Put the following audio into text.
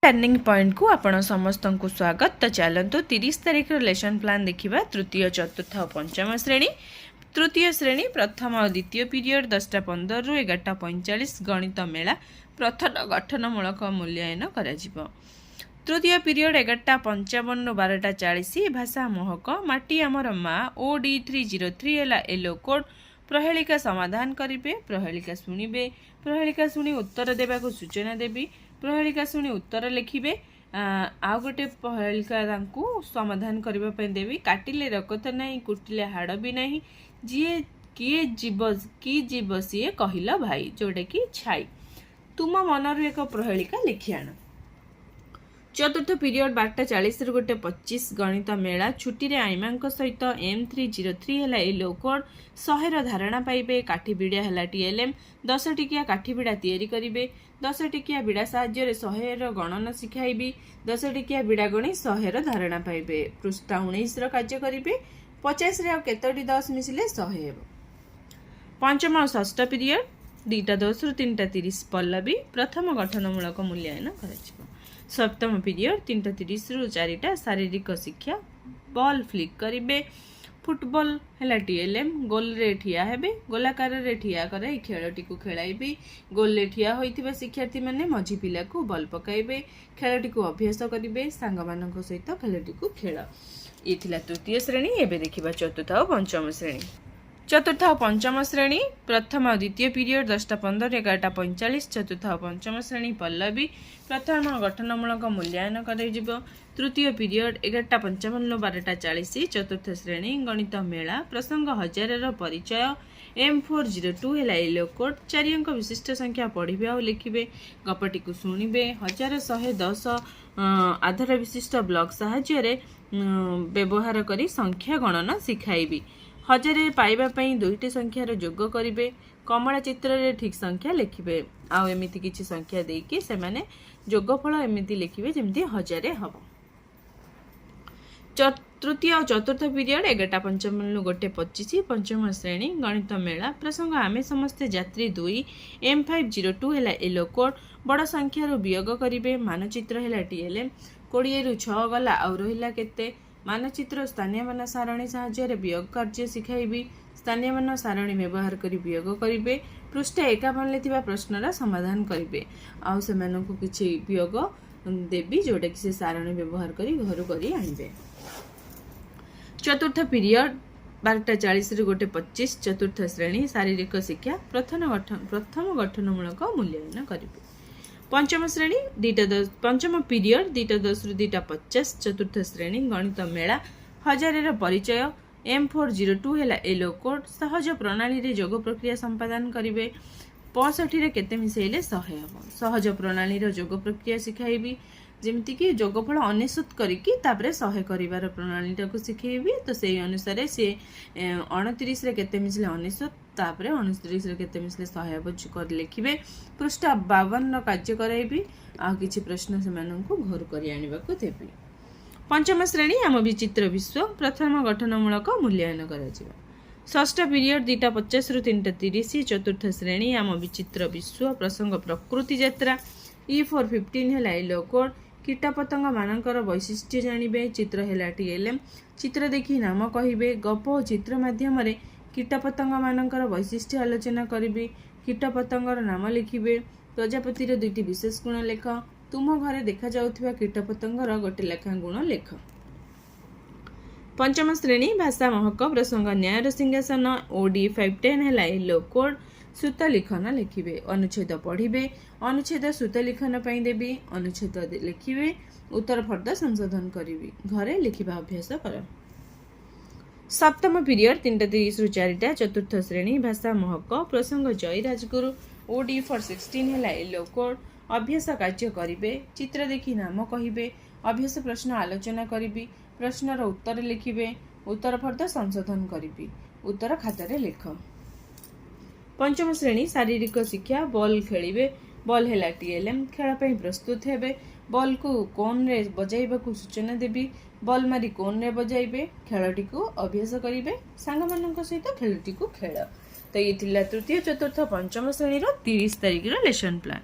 Learning point को आपण समस्त को स्वागत। तो चलतु 30 तारीख लेसन प्लान देखा तृतीय चतुर्थ और पंचम श्रेणी। तृतीय श्रेणी प्रथम और द्वितीय पीरियड 10:15 रु 11:45 गणित मेला प्रथम गठनमूलक मूल्यांकन करा। तृतीय पीरियड 11:55 रु 12:40 भाषा महक माटी आमर माँ OD303 है येलो कोड। प्रहेलिका समाधान करेंगे, प्रहेलिका शुणे, प्रहेलिका शुणी उत्तर देवा सूचना देवी, प्रहेलिका शुणी उत्तर लिखिबे। आउ गोटे प्रहेलिका समाधान करने देवी। काटिले रकत नहीं, कुटिले हाड़ भी नहीं, जी किए जीव कि जीव सी कहल भाई, जोटा कि छाई। तुम मनरू एक प्रहेलिका लिखि आण। चतुर्थ पीरियड 12:40 रु 1:25 गणित मेला। छुट्टी आईमा सहित M303 है येलो कोड। 100 धारणा पाइबे। काठी बिड़ा है TLM। 10 टिकिया काठी बिड़ा तैयारी करेंगे। 10 टिकिया बिड़ा साहाय्य 100 गणना शिखाइबी। 10 टिकिया बिड़ा गणी 100 धारणा पाइबे। पृष्ठा 19 कार्य करेंगे। 50 रे केतोटी 10 मिसिले 100 हे। पंचम और षष्ठ पीरियड 2:10 रु 3:30 पल्लवी प्रथम गठनमूलक मूल्यांकन करा। सप्तम पीरियड 3:30 रु 4टा शारीरिक शिक्षा। बॉल फ्लिक करेंगे। फुटबॉल है TLM। गोल रे ठिया हेबे। गोलाकार रे ठिया करे खेलटी को खेलाइबे। गोल रे ठिया होइथिबा शिक्षार्थी माने मझी पिला को बॉल पकाइबे। खेलटी को अभ्यास करेंगे। सांग मानक सहित खेलटी को खेल। ये थिला तृतीय श्रेणी। एबे देखिबा चतुर्थ और पंचम श्रेणी। चतुर्थ और पंचम श्रेणी प्रथम और द्वितीय पीरियड 10:15 11:45 चतुर्थ और पंचम श्रेणी पल्लवी प्रथम गठनमूलक मूल्यांकन कर। तृतीय पीरियड 11:55 12:40 चतुर्थ श्रेणी गणित मेला प्रसंग 1000 परिचय। M402 है येलो कोड। 4 अंक विशिष्ट संख्या पढ़े और लिखे। गपटी को शुणे। 1110 आधार विशिष्ट ब्लॉक साहाय्य व्यवहार कर संख्या गणना शिखाइबी। 1000 पाइबापी 2टी संख्यार जोग करेंगे। कमला चित्र रे ठीक संख्या लिखिबे। आउ एमिति किछि संख्या देकी से माने जोगफल एमिति लिखिबे जेमति 1000 हबो। तृतीय और चतुर्थ पीरियड 11:55 रु 1:25 पंचम श्रेणी गणित मेला प्रसंग आमे समस्ते यात्री 2। M502 है येलो कोड। बड़ संख्यार वियोग करेंगे। मानचित्र है TLM। 20 रु 6 गला आउ रहिला केते। मानचित्र स्थानीय मान सारणी साहाय्य वियोग कार्य शिखाइबी। स्थानीय मान सारणी व्यवहार कर वियोग करेंगे। पृष्ठ 51 प्रश्नर समाधान करेंगे। आउ से मानकु किछि वियोग देवी जोटा कि से सारणी व्यवहार कर घर कर आनिबे। चतुर्थ पीरियड 12:40 रु 1:25 चतुर्थ श्रेणी शारीरिक शिक्षा प्रथम गठनमूलक मूल्यांकन करेंगे। पंचम श्रेणी 2:10 पंचम पीरियड 2:10 रु 2:50 चतुर्थ श्रेणी गणित मेला 1000 परिचय। M402 है येलो कोड। सहज प्रणाली रे जोग प्रक्रिया संपादन करेंगे। 65 रे केते मिसेले 100 हम। सहज प्रणाली रो जोग प्रक्रिया शिखाइबी। जेमति कि जोगफल 99 करिकी तापरे 100 करिवार प्रणाली टाको शिखेबी। तो सेही अनुसार से 29 रे केते मिसले 99 तापरे 29 रे केते मिसले 100 बच कर लिखिबे। पृष्ठ 52 रो कार्य कराइबी। आ किछि प्रश्न से माननकु घर करि आनिबा को देबी। पंचम श्रेणी आम विचित्र विश्व प्रथम गठनमूलक मूल्यांकन करा। षष्ठ पीरियड 2:50 रु 3:30 चतुर्थ श्रेणी आम विचित्र विश्व प्रसंग प्रकृति यात्रा। E415 है येलो कोड। कीटपतंग मानकर वैशिष्ट्य जानिबे। चित्र है TLM। चित्र देखि नाम कहिबे। गप और चित्र माध्यम कीटपतंग मानकर वैशिष्ट्य आलोचना करिबे। कीटपतंगर नाम लिखिबे। प्रजापतिर 2टी विशेष गुण लेख। तुम घरे देखा जाउथिबा कीटपतंगर गोटे लेखा गुण लेख। पंचम श्रेणी भाषा महक प्रसंग न्यायर सिंहासन OD510 है येलो कोड। सूत लिखन लिखिबे। अनुच्छेद पढ़िबे। अनुच्छेद सूत लिखन पई देबी। अनुच्छेद लिखिबे। उत्तर फर्द संशोधन करिबी। घरे लिखिबा अभ्यास कर। सप्तम पीरियड 3:30 रु 4टा चतुर्थ श्रेणी भाषा महक प्रसंग जय राजगुरु OD416 है येलो कोड। अभ्यास कार्य करिबे। चित्र देखि नाम कहिबे। अभ्यास प्रश्न आलोचना करिबी। प्रश्नर उत्तर लिखिबे। उत्तर फर्द संशोधन करिबी। उत्तर खातारे लिख। पंचम श्रेणी शारीरिक शिक्षा बॉल खेलिबे। बॉल है TLM। खेल पे प्रस्तुत हेबे। बॉल को कोन रे बजाइबा को सूचना देबी। बॉल मारी कोन रे बजाइबे। खेलटी को अभ्यास करिबे। सांग मानक सहित खेलटी को खेल। तो ये थिला तृतीय चतुर्थ पंचम श्रेणी 30 तारिख लेसन प्लान।